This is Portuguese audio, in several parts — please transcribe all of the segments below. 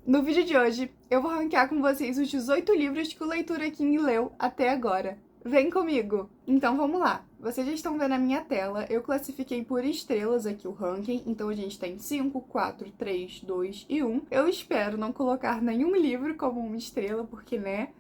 No vídeo de hoje, eu vou ranquear com vocês os 18 livros que o Leitura King leu até agora. Vem comigo! Então vamos lá. Vocês já estão vendo a minha tela, eu classifiquei por estrelas aqui o ranking, então a gente tem 5, 4, 3, 2 e 1. Eu espero não colocar nenhum livro como uma estrela, porque, né,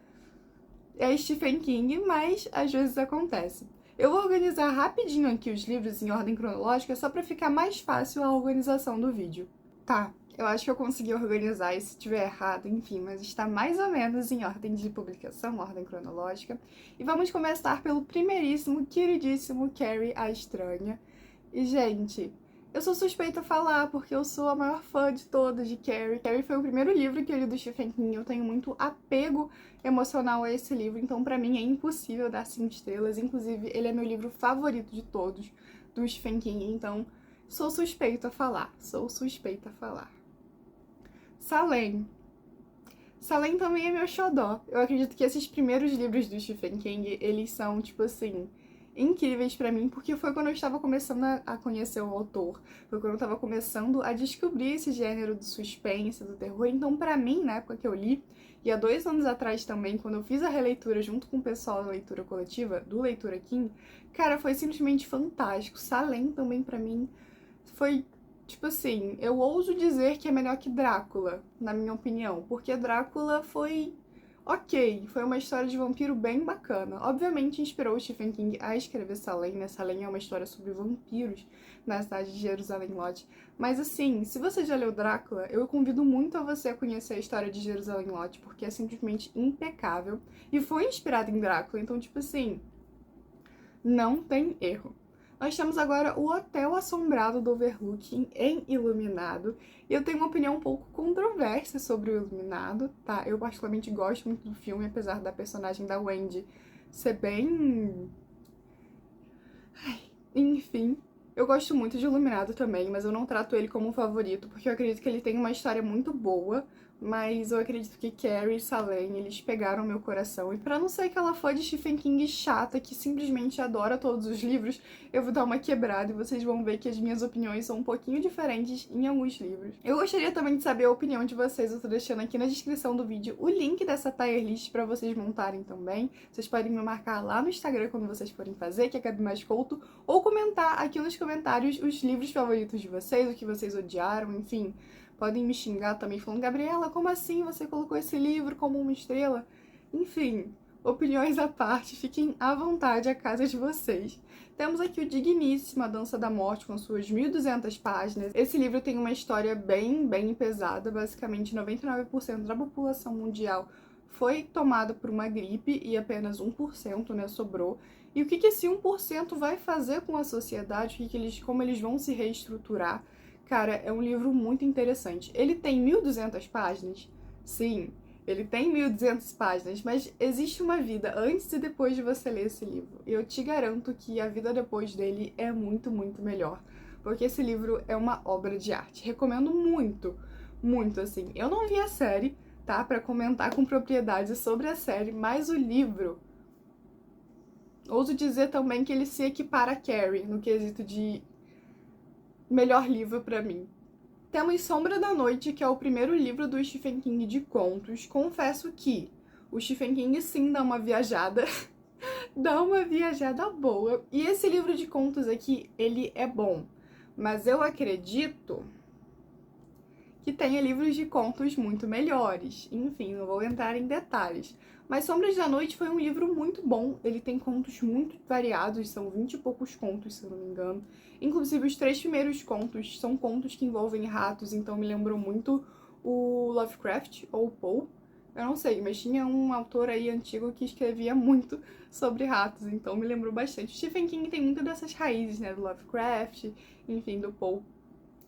é Stephen King, mas às vezes acontece. Eu vou organizar rapidinho aqui os livros em ordem cronológica, só pra ficar mais fácil a organização do vídeo. Tá, eu acho que eu consegui organizar, e se tiver errado, enfim, mas está mais ou menos em ordem de publicação, ordem cronológica. E vamos começar pelo primeiríssimo, queridíssimo Carrie a Estranha. E, gente, eu sou suspeita a falar, porque eu sou a maior fã de todas de Carrie. Carrie foi o primeiro livro que eu li do Stephen King, eu tenho muito apego emocional a esse livro, então pra mim é impossível dar 5 estrelas. Inclusive, ele é meu livro favorito de todos do Stephen King, então sou suspeita a falar, Salem. Salem também é meu xodó. Eu acredito que esses primeiros livros do Stephen King, eles são, tipo assim, incríveis pra mim, porque foi quando eu estava começando a conhecer o autor, foi quando eu estava começando a descobrir esse gênero do suspense, do terror. Então, pra mim, na época que eu li, e há 2 anos atrás também, quando eu fiz a releitura junto com o pessoal da leitura coletiva, do Leitura King, cara, foi simplesmente fantástico. Salem também, pra mim, foi, tipo assim, eu ouso dizer que é melhor que Drácula, na minha opinião, porque Drácula foi ok, foi uma história de vampiro bem bacana. Obviamente inspirou o Stephen King a escrever Salem, né? Salem é uma história sobre vampiros na cidade de Jerusalém Lodge. Mas assim, se você já leu Drácula, eu convido muito a você a conhecer a história de Jerusalém Lodge, porque é simplesmente impecável e foi inspirado em Drácula, então tipo assim, não tem erro. Nós temos agora o Hotel Assombrado do Overlooking em Iluminado. E eu tenho uma opinião um pouco controversa sobre o Iluminado, tá? Eu particularmente gosto muito do filme, apesar da personagem da Wendy ser bem... Enfim, eu gosto muito de Iluminado também, mas eu não trato ele como um favorito, porque eu acredito que ele tem uma história muito boa, mas eu acredito que Carrie e Salem, eles pegaram meu coração. E pra não ser aquela fã de Stephen King chata que simplesmente adora todos os livros, eu vou dar uma quebrada e vocês vão ver que as minhas opiniões são um pouquinho diferentes em alguns livros. Eu gostaria também de saber a opinião de vocês, eu tô deixando aqui na descrição do vídeo o link dessa tier list pra vocês montarem também. Vocês podem me marcar lá no Instagram quando vocês forem fazer, que é Gabi Mais Couto, ou comentar aqui nos comentários os livros favoritos de vocês, o que vocês odiaram, enfim. Podem me xingar também falando, Gabriela, como assim você colocou esse livro como uma estrela? Enfim, opiniões à parte, fiquem à vontade à casa de vocês. Temos aqui o Digníssimo, A Dança da Morte, com suas 1.200 páginas. Esse livro tem uma história bem pesada, basicamente 99% da população mundial foi tomada por uma gripe e apenas 1%, né, sobrou. E o que esse 1% vai fazer com a sociedade, como eles vão se reestruturar? Cara, é um livro muito interessante. Ele tem 1.200 páginas? Sim, ele tem 1.200 páginas, mas existe uma vida antes e depois de você ler esse livro. E eu te garanto que a vida depois dele é muito melhor. Porque esse livro é uma obra de arte. Recomendo muito, assim. Eu não vi a série, tá? Pra comentar com propriedade sobre a série, mas o livro... Ouso dizer também que ele se equipara a Carrie, no quesito de melhor livro pra mim. Temos Sombra da Noite, que é o primeiro livro do Stephen King de contos. Confesso que o Stephen King sim dá uma viajada, dá uma viajada boa. E esse livro de contos aqui, ele é bom. Mas eu acredito que tenha livros de contos muito melhores. Enfim, não vou entrar em detalhes. Mas Sombras da Noite foi um livro muito bom. Ele tem contos muito variados, são 20 e poucos contos, se eu não me engano. Inclusive, os 3 primeiros contos são contos que envolvem ratos, então me lembrou muito o Lovecraft, ou Poe. Eu não sei, mas tinha um autor aí antigo que escrevia muito sobre ratos, então me lembrou bastante. Stephen King tem muitas dessas raízes, né, do Lovecraft, enfim, do Poe.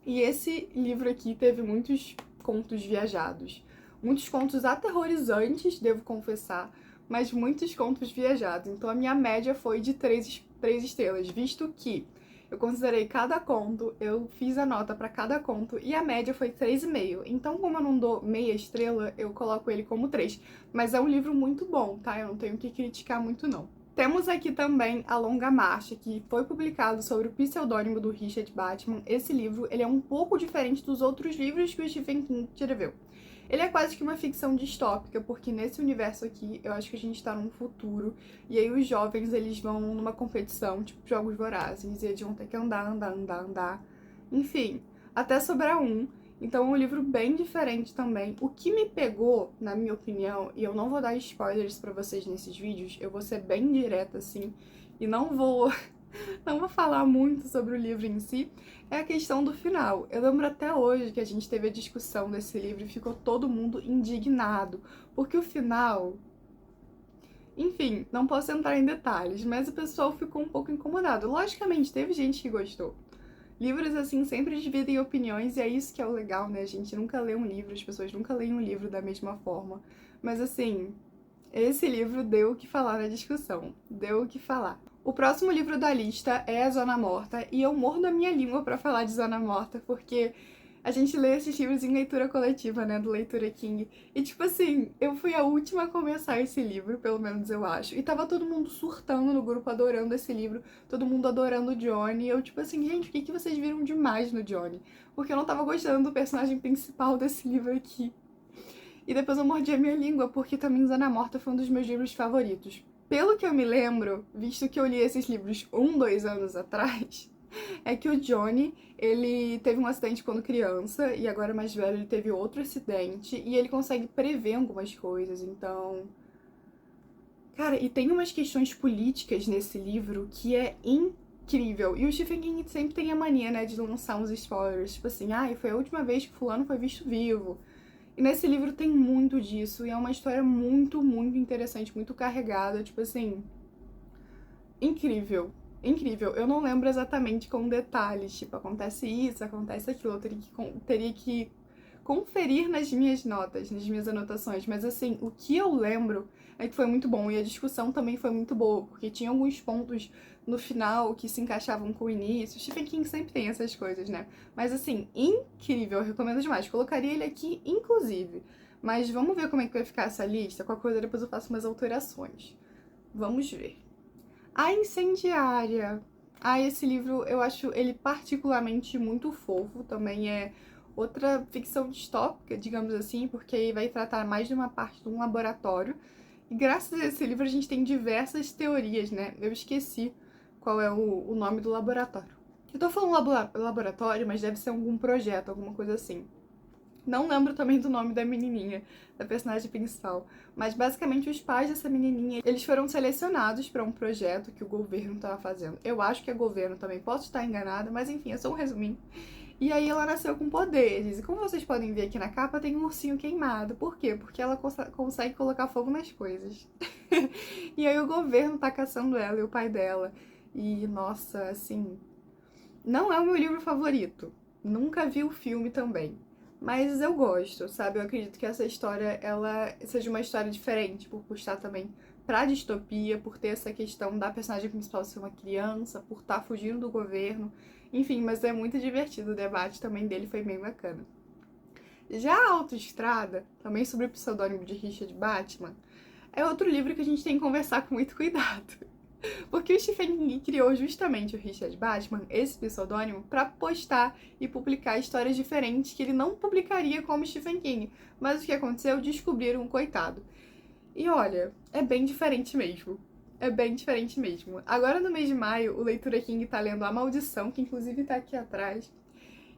E esse livro aqui teve muitos contos viajados. Muitos contos aterrorizantes, devo confessar, mas muitos contos viajados. Então a minha média foi de 3 estrelas, visto que eu considerei cada conto, eu fiz a nota para cada conto e a média foi 3,5. Então, como eu não dou meia estrela, eu coloco ele como 3. Mas é um livro muito bom, tá? Eu não tenho que criticar muito, não. Temos aqui também A Longa Marcha, que foi publicado sobre o pseudônimo do Richard Bachman. Esse livro ele é um pouco diferente dos outros livros que o Stephen King escreveu. Ele é quase que uma ficção distópica, porque nesse universo aqui, eu acho que a gente tá num futuro, e aí os jovens, eles vão numa competição, tipo Jogos Vorazes, e eles vão ter que andar, andar, andar, andar, enfim, até sobrar um. Então é um livro bem diferente também. O que me pegou, na minha opinião, e eu não vou dar spoilers pra vocês nesses vídeos, eu vou ser bem direta assim, e não vou falar muito sobre o livro em si, é a questão do final. Eu lembro até hoje que a gente teve a discussão desse livro e ficou todo mundo indignado, porque o final... Enfim, não posso entrar em detalhes, mas o pessoal ficou um pouco incomodado. Logicamente, teve gente que gostou. Livros, assim, sempre dividem opiniões e é isso que é o legal, né? A gente nunca lê um livro, as pessoas nunca leem um livro da mesma forma. Mas, assim, esse livro deu o que falar na discussão, deu o que falar. O próximo livro da lista é A Zona Morta, e eu mordo a minha língua pra falar de Zona Morta, porque a gente lê esses livros em leitura coletiva, né, do Leitura King, e tipo assim, eu fui a última a começar esse livro, pelo menos eu acho, e tava todo mundo surtando no grupo, adorando esse livro, todo mundo adorando o Johnny, e eu tipo assim, gente, o que vocês viram demais no Johnny? Porque eu não tava gostando do personagem principal desse livro aqui. E depois eu mordi a minha língua, porque também Zona Morta foi um dos meus livros favoritos. Pelo que eu me lembro, visto que eu li esses livros 2 anos atrás, é que o Johnny, ele teve um acidente quando criança, e agora mais velho ele teve outro acidente, e ele consegue prever algumas coisas, então... Cara, e tem umas questões políticas nesse livro que é incrível. E o Stephen King sempre tem a mania, né, de lançar uns spoilers, tipo assim, foi a última vez que fulano foi visto vivo. E nesse livro tem muito disso, e é uma história muito, muito interessante, muito carregada, tipo assim, incrível, incrível. Eu não lembro exatamente com detalhes, tipo, acontece isso, acontece aquilo, eu teria que conferir nas minhas notas, nas minhas anotações, mas assim, o que eu lembro é que foi muito bom, e a discussão também foi muito boa, porque tinha alguns pontos no final que se encaixavam com o início. Stephen King sempre tem essas coisas, né? Mas assim, incrível, eu recomendo demais. Colocaria ele aqui, inclusive. Mas vamos ver como é que vai ficar essa lista. Qualquer coisa depois eu faço umas alterações. Vamos ver. A Incendiária. Esse livro eu acho ele particularmente muito fofo. Também é outra ficção distópica, digamos assim, porque aí vai tratar mais de uma parte de um laboratório. E graças a esse livro a gente tem diversas teorias, né? Eu esqueci qual é o nome do laboratório. Eu tô falando laboratório, mas deve ser algum projeto, alguma coisa assim. Não lembro também do nome da menininha, da personagem principal, mas basicamente os pais dessa menininha, eles foram selecionados para um projeto que o governo estava fazendo. Eu acho que é governo também, posso estar enganada, mas enfim, é só um resuminho. E aí ela nasceu com poderes, e como vocês podem ver aqui na capa, tem um ursinho queimado. Por quê? Porque ela consegue colocar fogo nas coisas. E aí o governo tá caçando ela e o pai dela. E, nossa, assim, não é o meu livro favorito. Nunca vi o filme também. Mas eu gosto, sabe? Eu acredito que essa história, ela seja uma história diferente, por puxar também pra distopia, por ter essa questão da personagem principal ser uma criança, por estar fugindo do governo. Enfim, mas é muito divertido, o debate também dele foi bem bacana. Já a Autoestrada, também sobre o pseudônimo de Richard Bachman, é outro livro que a gente tem que conversar com muito cuidado. Porque o Stephen King criou justamente o Richard Bachman, esse pseudônimo, para postar e publicar histórias diferentes que ele não publicaria como Stephen King. Mas o que aconteceu? Descobriram um coitado. E olha, é bem diferente mesmo. É bem diferente mesmo. Agora no mês de maio, o Leitura King tá lendo A Maldição, que inclusive tá aqui atrás.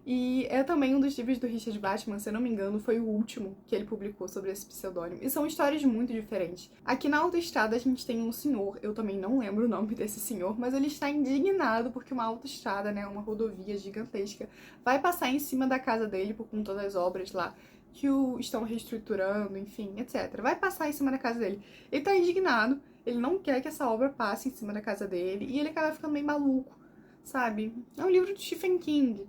E é também um dos livros do Richard Bachman, se eu não me engano, foi o último que ele publicou sobre esse pseudônimo. E são histórias muito diferentes. Aqui na autoestrada a gente tem um senhor, eu também não lembro o nome desse senhor, mas ele está indignado porque uma autoestrada, né, uma rodovia gigantesca, vai passar em cima da casa dele por conta das obras lá que o estão reestruturando, enfim, etc. Vai passar em cima da casa dele. Ele tá indignado, ele não quer que essa obra passe em cima da casa dele, e ele acaba ficando meio maluco, sabe? É um livro do Stephen King.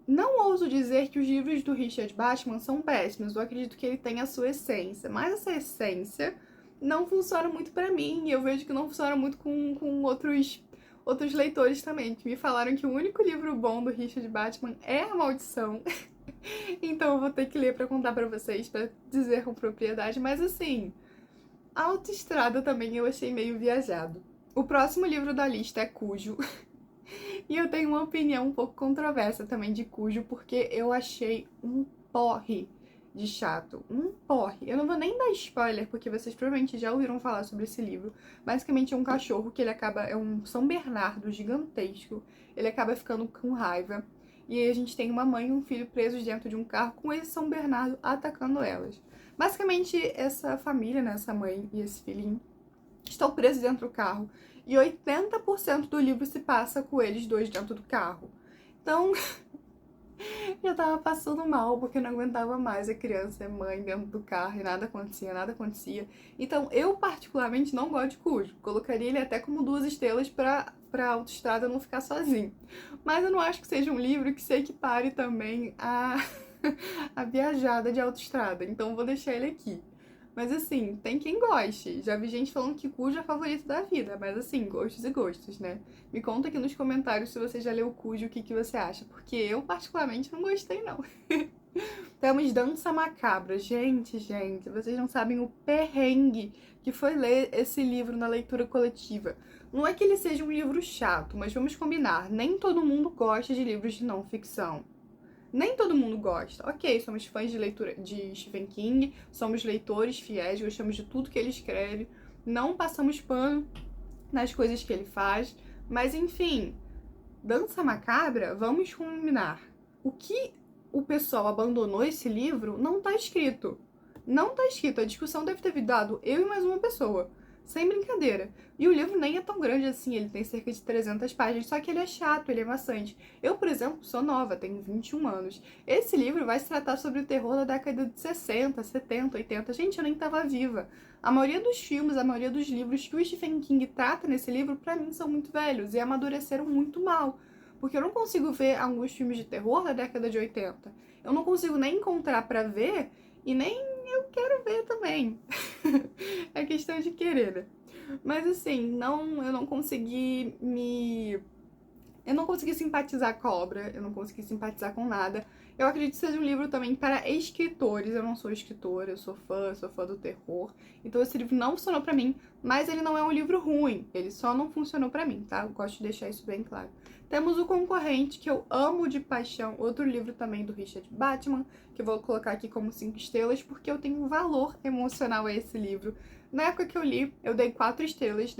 Não ouso dizer que os livros do Richard Bachman são péssimos, eu acredito que ele tem a sua essência, mas essa essência não funciona muito pra mim, e eu vejo que não funciona muito com outros leitores também, que me falaram que o único livro bom do Richard Bachman é A Maldição. Então eu vou ter que ler pra contar pra vocês, pra dizer com propriedade, mas assim, A Autoestrada também eu achei meio viajado. O próximo livro da lista é Cujo. E eu tenho uma opinião um pouco controversa também de Cujo, porque eu achei um porre. de chato. Um porre. Eu não vou nem dar spoiler, porque vocês provavelmente já ouviram falar sobre esse livro. Basicamente é um cachorro que ele acaba... É um São Bernardo gigantesco. Ele acaba ficando com raiva. E aí a gente tem uma mãe e um filho presos dentro de um carro com esse São Bernardo atacando elas. Basicamente, essa família, né, essa mãe e esse filhinho, estão presos dentro do carro. E 80% do livro se passa com eles dois dentro do carro. Então, eu tava passando mal, porque eu não aguentava mais a criança e a mãe dentro do carro e nada acontecia, nada acontecia. Então, eu particularmente não gosto de Cujo. Colocaria ele até como 2 estrelas pra autoestrada não ficar sozinho. Mas eu não acho que seja um livro que se equipare também a viajada de autoestrada. Então, vou deixar ele aqui. Mas assim, tem quem goste. Já vi gente falando que Cujo é favorito da vida, mas assim, gostos e gostos, né? Me conta aqui nos comentários se você já leu Cujo, o que você acha, porque eu particularmente não gostei não. Temos Dança Macabra. Gente, vocês não sabem o perrengue que foi ler esse livro na leitura coletiva. Não é que ele seja um livro chato, mas vamos combinar, nem todo mundo gosta de livros de não ficção. Nem todo mundo gosta. Ok, somos fãs de leitura de Stephen King, somos leitores fiéis, gostamos de tudo que ele escreve, não passamos pano nas coisas que ele faz, mas enfim, Dança Macabra, vamos combinar. O que o pessoal abandonou esse livro não tá escrito. Não tá escrito. A discussão deve ter dado eu e mais uma pessoa. Sem brincadeira. E o livro nem é tão grande assim, ele tem cerca de 300 páginas, só que ele é chato, ele é maçante. Eu, por exemplo, sou nova, tenho 21 anos. Esse livro vai se tratar sobre o terror da década de 60, 70, 80. Gente, eu nem tava viva. A maioria dos filmes, a maioria dos livros que o Stephen King trata nesse livro, pra mim, são muito velhos e amadureceram muito mal. Porque eu não consigo ver alguns filmes de terror da década de 80. Eu não consigo nem encontrar pra ver e nem eu quero ver também. É questão de querer, né? Mas assim, eu não consegui me... Eu não consegui simpatizar com a obra, eu não consegui simpatizar com nada. Eu acredito que seja um livro também para escritores. Eu não sou escritora, eu sou fã do terror. Então esse livro não funcionou pra mim, mas ele não é um livro ruim. Ele só não funcionou pra mim, tá? Eu gosto de deixar isso bem claro. Temos O Concorrente, que eu amo de paixão. Outro livro também do Richard Bachman, que eu vou colocar aqui como 5 estrelas, porque eu tenho um valor emocional a esse livro. Na época que eu li, eu dei 4 estrelas,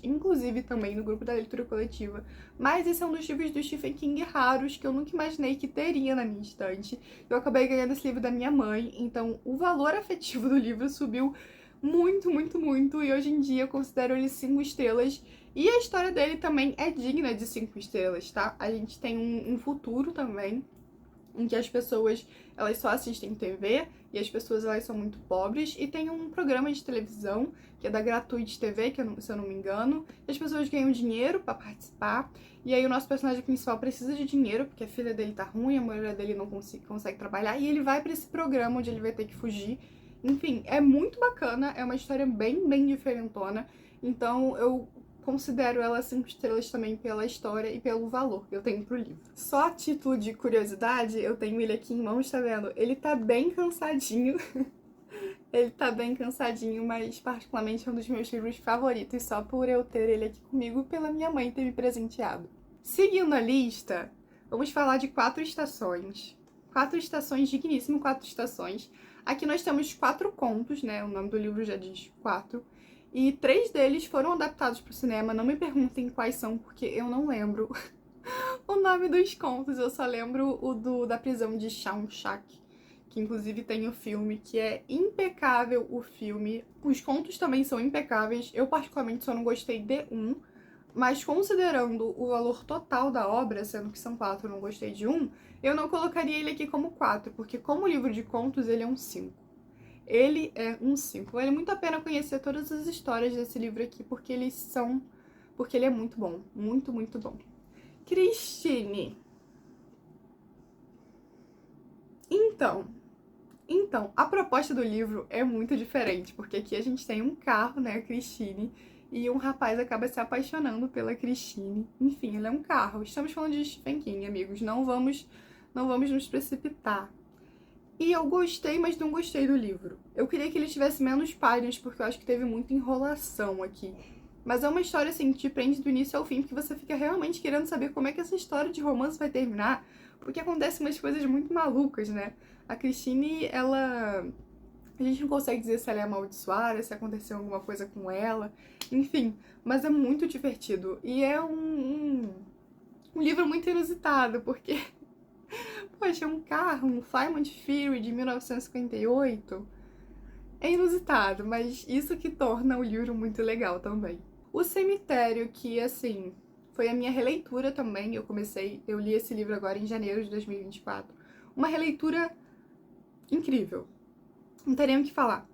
inclusive também no grupo da leitura coletiva. Mas esse é um dos livros do Stephen King raros que eu nunca imaginei que teria na minha estante. Eu acabei ganhando esse livro da minha mãe, então o valor afetivo do livro subiu muito, muito, muito. E hoje em dia eu considero ele 5 estrelas. E a história dele também é digna de 5 estrelas, tá? A gente tem um futuro também, em que as pessoas, elas só assistem TV e as pessoas, elas são muito pobres, e tem um programa de televisão que é da Gratuite TV, se eu não me engano, e as pessoas ganham dinheiro pra participar, e aí o nosso personagem principal precisa de dinheiro, porque a filha dele tá ruim, a mulher dele não consegue trabalhar, e ele vai pra esse programa onde ele vai ter que fugir. Enfim, é muito bacana, é uma história bem, bem diferentona, então eu considero ela 5 estrelas também pela história e pelo valor que eu tenho pro livro. Só a título de curiosidade, eu tenho ele aqui em mãos, tá vendo? Ele tá bem cansadinho. Ele tá bem cansadinho, mas particularmente é um dos meus livros favoritos, só por eu ter ele aqui comigo e pela minha mãe ter me presenteado. Seguindo a lista, vamos falar de 4 estações. 4 estações, digníssimo 4 estações. Aqui nós temos 4 contos, né? O nome do livro já diz 4. E 3 deles foram adaptados para o cinema. Não me perguntem quais são, porque eu não lembro o nome dos contos. Eu só lembro da prisão de Shawshank, que inclusive tem o filme, que é impecável o filme. Os contos também são impecáveis. Eu particularmente só não gostei de um, mas considerando o valor total da obra, sendo que são 4, eu não gostei de um, eu não colocaria ele aqui como 4, porque como livro de contos ele é um 5. Ele é um 5. Vale muito a pena conhecer todas as histórias desse livro aqui, porque ele é muito bom. Muito, muito bom. Christine. Então, a proposta do livro é muito diferente, porque aqui a gente tem um carro, né, a Christine, e um rapaz acaba se apaixonando pela Christine. Enfim, ele é um carro. Estamos falando de Stephen King, amigos. Não vamos nos precipitar. E eu gostei, mas não gostei do livro. Eu queria que ele tivesse menos páginas, porque eu acho que teve muita enrolação aqui. Mas é uma história, assim, que te prende do início ao fim, porque você fica realmente querendo saber como é que essa história de romance vai terminar, porque acontecem umas coisas muito malucas, né? A Christine, ela... A gente não consegue dizer se ela é amaldiçoada, se aconteceu alguma coisa com ela, enfim. Mas é muito divertido. E é um livro muito inusitado, porque, poxa, um carro, um Plymouth Fury de 1958, é inusitado, mas isso que torna o livro muito legal também. O Cemitério, que, assim, foi a minha releitura também, eu li esse livro agora em janeiro de 2024. Uma releitura incrível, não tem nem o que falar.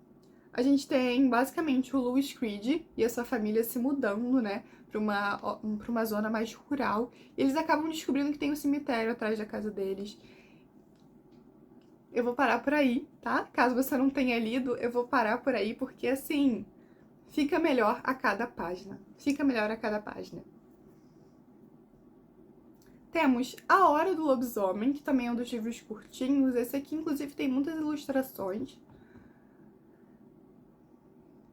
A gente tem, basicamente, o Louis Creed e a sua família se mudando, né, pra uma zona mais rural. E eles acabam descobrindo que tem um cemitério atrás da casa deles. Eu vou parar por aí, tá? Caso você não tenha lido, eu vou parar por aí, porque, assim, fica melhor a cada página. Fica melhor a cada página. Temos A Hora do Lobisomem, que também é um dos livros curtinhos. Esse aqui, inclusive, tem muitas ilustrações.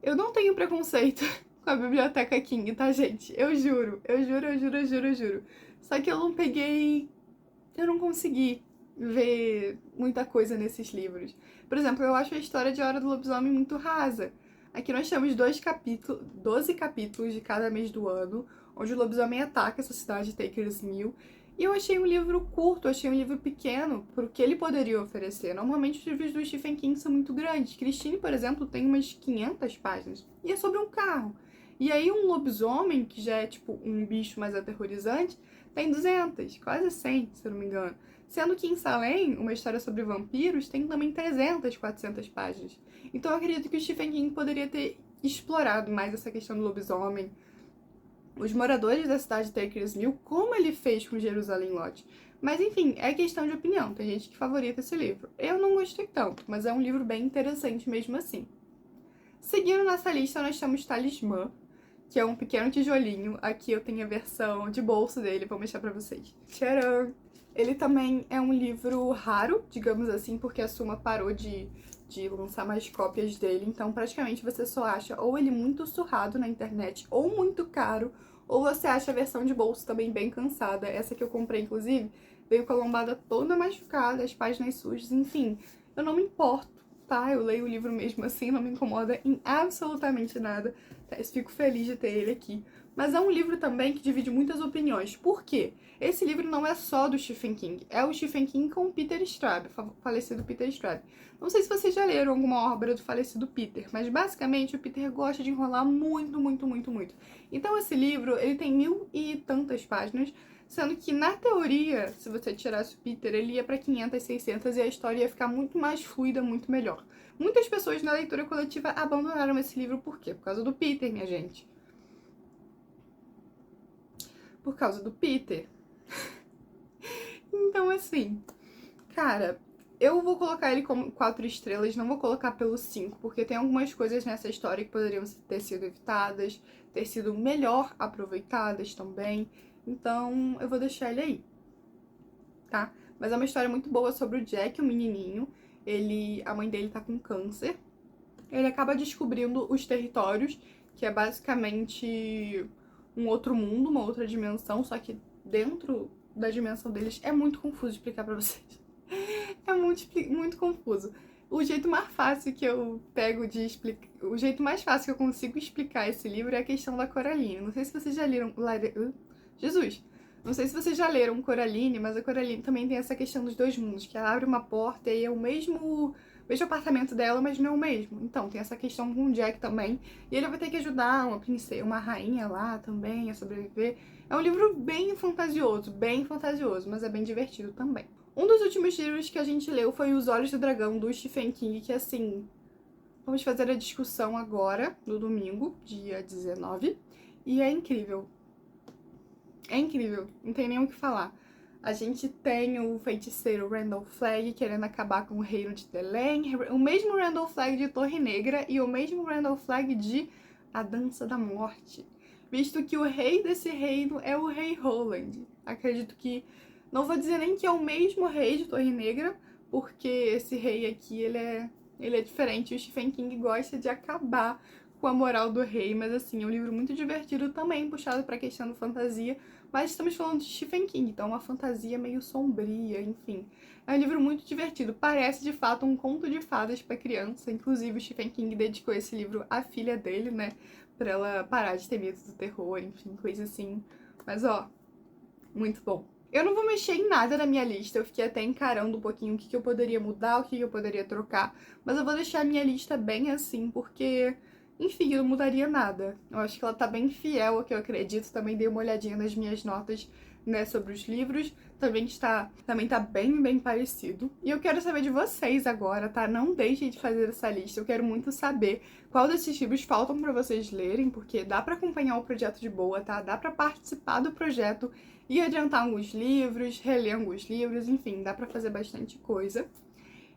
Eu não tenho preconceito com a Biblioteca King, tá, gente? Eu juro, eu juro, eu juro, eu juro, eu juro. Só que eu não peguei... Eu não consegui ver muita coisa nesses livros. Por exemplo, eu acho a história de A Hora do Lobisomem muito rasa. Aqui nós temos 12 capítulos de cada mês do ano, onde o lobisomem ataca essa cidade de Takers Mill. E eu achei um livro curto, achei um livro pequeno pro que ele poderia oferecer. Normalmente os livros do Stephen King são muito grandes. Christine, por exemplo, tem umas 500 páginas. E é sobre um carro. E aí um lobisomem, que já é tipo um bicho mais aterrorizante, tem 200, quase 100, se eu não me engano. Sendo que em Salem, uma história sobre vampiros, tem também 300, 400 páginas. Então eu acredito que o Stephen King poderia ter explorado mais essa questão do lobisomem, os moradores da cidade de Takers Mill, como ele fez com Jerusalém Lodge. Mas enfim, é questão de opinião, tem gente que favorita esse livro. Eu não gostei tanto, mas é um livro bem interessante mesmo assim. Seguindo nessa lista, nós temos Talismã, que é um pequeno tijolinho. Aqui eu tenho a versão de bolso dele, vou mostrar pra vocês. Tcharam! Ele também é um livro raro, digamos assim, porque a Suma parou de lançar mais cópias dele, então praticamente você só acha ou ele muito surrado na internet, ou muito caro, ou você acha a versão de bolso também bem cansada. Essa que eu comprei, inclusive, veio com a lombada toda machucada, as páginas sujas, enfim. Eu não me importo, tá? Eu leio o livro mesmo assim, não me incomoda em absolutamente nada. Eu fico feliz de ter ele aqui. Mas é um livro também que divide muitas opiniões. Por quê? Esse livro não é só do Stephen King, é o Stephen King com o Peter Straub, falecido Peter Straub. Não sei se vocês já leram alguma obra do falecido Peter, mas basicamente o Peter gosta de enrolar muito, muito, muito, muito. Então esse livro, ele tem 1000 e tantas páginas, sendo que na teoria, se você tirasse o Peter, ele ia pra 500, 600 e a história ia ficar muito mais fluida, muito melhor. Muitas pessoas na leitura coletiva abandonaram esse livro por quê? Por causa do Peter, minha gente. Por causa do Peter. Então, assim, cara, eu vou colocar ele como 4 estrelas, não vou colocar pelo 5, porque tem algumas coisas nessa história que poderiam ter sido evitadas, ter sido melhor aproveitadas também. Então, eu vou deixar ele aí, tá? Mas é uma história muito boa sobre o Jack, o menininho. A mãe dele tá com câncer. Ele acaba descobrindo os territórios, que é basicamente um outro mundo, uma outra dimensão, só que dentro da dimensão deles é muito confuso explicar pra vocês. É muito confuso. O jeito mais fácil que eu pego de explicar... O jeito mais fácil que eu consigo explicar esse livro é a questão da Coraline. Não sei se vocês já leram... Jesus! Não sei se vocês já leram Coraline, mas a Coraline também tem essa questão dos dois mundos, que ela abre uma porta e é o mesmo apartamento dela, mas não é o mesmo. Então, tem essa questão com o Jack também. E ele vai ter que ajudar uma princesa, uma rainha lá também a sobreviver. É um livro bem fantasioso, mas é bem divertido também. Um dos últimos livros que a gente leu foi Os Olhos do Dragão, do Stephen King, que assim, vamos fazer a discussão agora, no domingo, dia 19, e é incrível. É incrível, não tem nem o que falar. A gente tem o feiticeiro Randall Flagg querendo acabar com o reino de Telém, o mesmo Randall Flagg de Torre Negra e o mesmo Randall Flagg de A Dança da Morte. Visto que o rei desse reino é o rei Roland. Acredito que... Não vou dizer nem que é o mesmo rei de Torre Negra, porque esse rei aqui, ele é diferente. O Stephen King gosta de acabar com a moral do rei, mas assim, é um livro muito divertido também, puxado pra questão da fantasia, mas estamos falando de Stephen King, então é uma fantasia meio sombria, enfim. É um livro muito divertido, parece de fato um conto de fadas para criança, inclusive o Stephen King dedicou esse livro à filha dele, né, pra ela parar de ter medo do terror, enfim, coisa assim. Mas ó, muito bom. Eu não vou mexer em nada na minha lista, eu fiquei até encarando um pouquinho o que eu poderia mudar, o que eu poderia trocar, mas eu vou deixar a minha lista bem assim, porque, enfim, eu não mudaria nada. Eu acho que ela tá bem fiel ao que eu acredito, também dei uma olhadinha nas minhas notas, né, sobre os livros, também tá bem parecido. E eu quero saber de vocês agora, tá? Não deixem de fazer essa lista, eu quero muito saber qual desses livros faltam pra vocês lerem, porque dá pra acompanhar o projeto de boa, tá? Dá pra participar do projeto e adiantar alguns livros, reler alguns livros, enfim, dá pra fazer bastante coisa.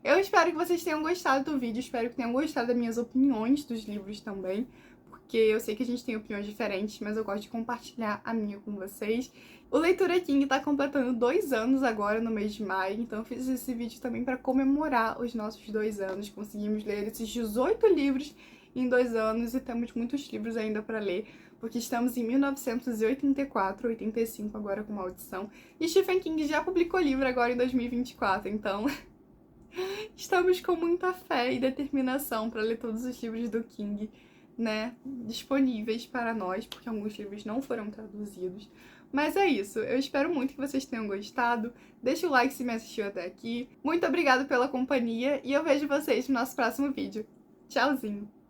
Eu espero que vocês tenham gostado do vídeo, espero que tenham gostado das minhas opiniões dos livros também, porque eu sei que a gente tem opiniões diferentes, mas eu gosto de compartilhar a minha com vocês. O Leitura King tá completando 2 anos agora, no mês de maio, então eu fiz esse vídeo também para comemorar os nossos 2 anos. Conseguimos ler esses 18 livros em 2 anos e temos muitos livros ainda para ler, porque estamos em 1984, 85 agora com Maldição, e Stephen King já publicou livro agora em 2024, então estamos com muita fé e determinação para ler todos os livros do King, né, disponíveis para nós, porque alguns livros não foram traduzidos. Mas é isso, eu espero muito que vocês tenham gostado. Deixa o like se me assistiu até aqui. Muito obrigada pela companhia e eu vejo vocês no nosso próximo vídeo. Tchauzinho!